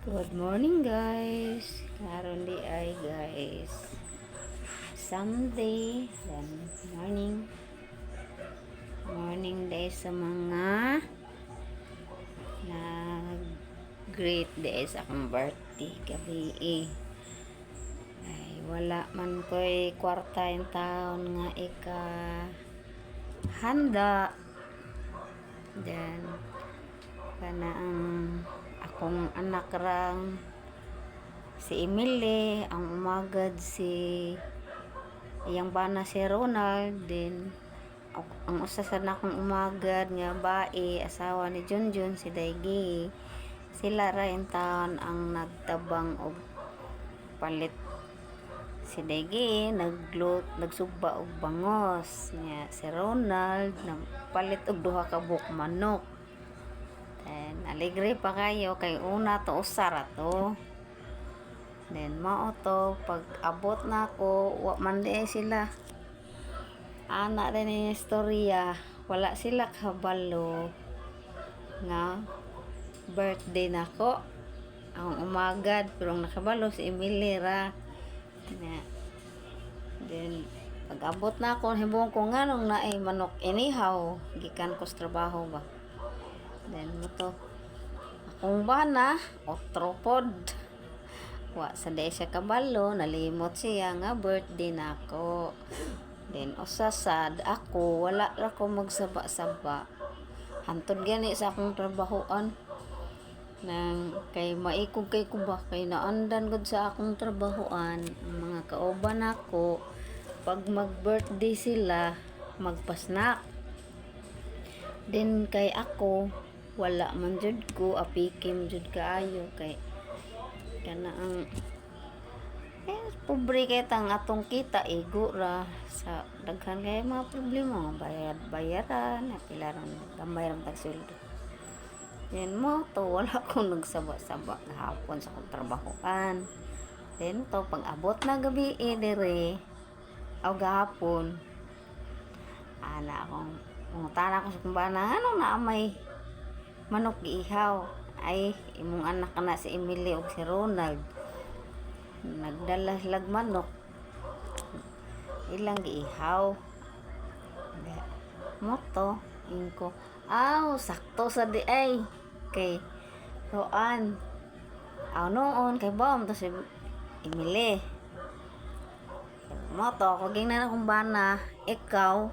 Good morning guys. Karon di ay guys. Sunday. Then morning. Morning day sa mga nag-greet day sa akong birthday gabi eh. Ay wala man ko'y kwarta yung taon nga ika handa. Then kana ang akong anak rang si Emily, ang umagad si iyang bana si Ronald, din ang usa sa nakong umagad nga bae asawa ni Junjun si Daigi. Sila ra in taon ang nagtabang og palit. Si Daigi nagsugba og bangos nya si Ronald nagpalit og duha ka buok manok. Then alegre pa kayo kay una to usara to. Then mao to pag abot na ko wa man di sila. Ana rin yung istorya, wala sila kabalo nga birthday nako. Ang umagad pero nakabalo si Emily ra. Then pag abot na ko hibong ko nganong naay manok inihaw gikan ko sa trabaho ba. Then mo to akong bana otropod wa sa day siya kabalo nalimot siya nga birthday nako. Then usasad ako wala ra ko magsaba-saba hantod gani sa akong trabahoan nang kay maikog kay ko ba kay naandan gud sa akong trabahoan mga kauban ako pag mag birthday sila magpasnak. Then kay ako wala man jud ko apikim jud kaayo kay kana ang pobre kay tang atong kita igo ra sa daghan kay mga problema bayaran at pila ron gamay ron tag sweldo. Then mo to wala ko nagsaba-saba hapon sa akong trabahoan. Then to pag abot na gabi dire aw gahapon ana akong mungutana ko sa kumbana anong naamay manok giihaw ay imong anak na si Emily ug si Ronald nagdala lag manok ilang giihaw moto ingko sakto sa di ay kay roan noon kay bom to si Emily moto ako gingnan akong bana ikaw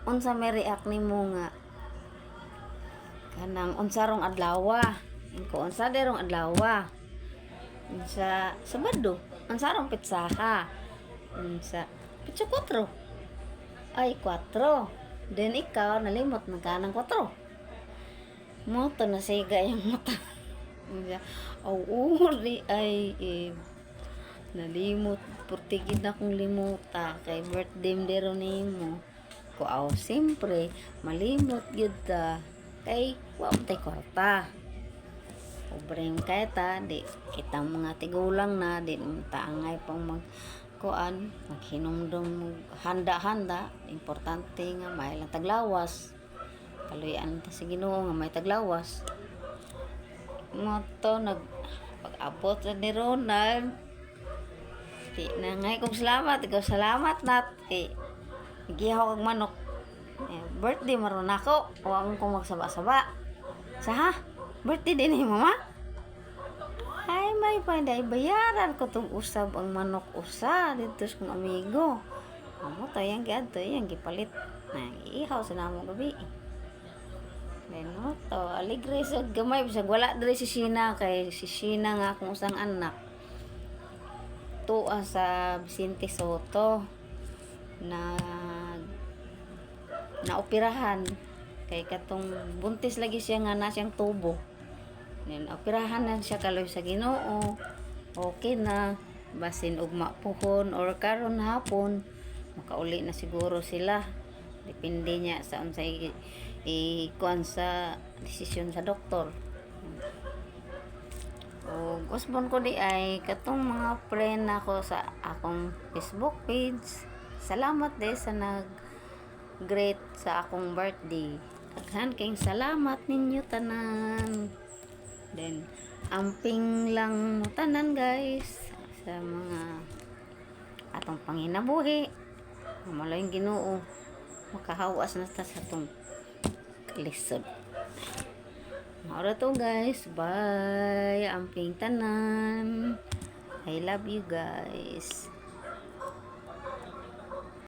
unsa may react nimo nga kanang unsa rong adlaw ko unsa derong adlaw unsa Sabado unsa rong pitsa ka unsa pitsa 4 ay 4 then ikaw nalimot na kanang 4 mo to nasiga yung mata uri ay nalimot purtigid na kong limuta kay birthday dero nimo ko siyempre malimot gyud ta kay wa tay kwarta pobreng kay ta di kita mga tigulang na di taangay pang magkuan maghinumdum handa-handa importante nga may lang taglawas kaluyan ta sa Ginoo nga may taglawas mo to pag-abot ni Ronald di na ngay kong salamat nat kay gihaw kag manok birthday maron ako wa mo ko magsaba-saba sa birthday din ni mama ay may panday bayaran ko tong usab ang manok usa dito sa kong amigo amo to yang giadto yang gipalit na ihaw sa namo gabi then mo to alegre sa gamay bisag wala diri si Sina kay si Sina nga akong usang anak tuwa sa Vicente Soto na operahan kay katong buntis lagi siya nga na siyang tubo then operahan na siya kaloy sa Ginoo okay na basin ugma puhon or karon hapon makauli na siguro sila depende niya sa unsay kuan sa desisyon sa doktor. O usbon ko di ay katong mga friend nako sa akong Facebook page salamat de sa great sa akong birthday. Daghan kayong salamat ninyo tanan. Then, amping lang mo tanan guys sa mga atong panginabuhi. Malayong Ginoo makahawas na ta sa atong lisod. Maura to guys. Bye. Amping tanan. I love you guys.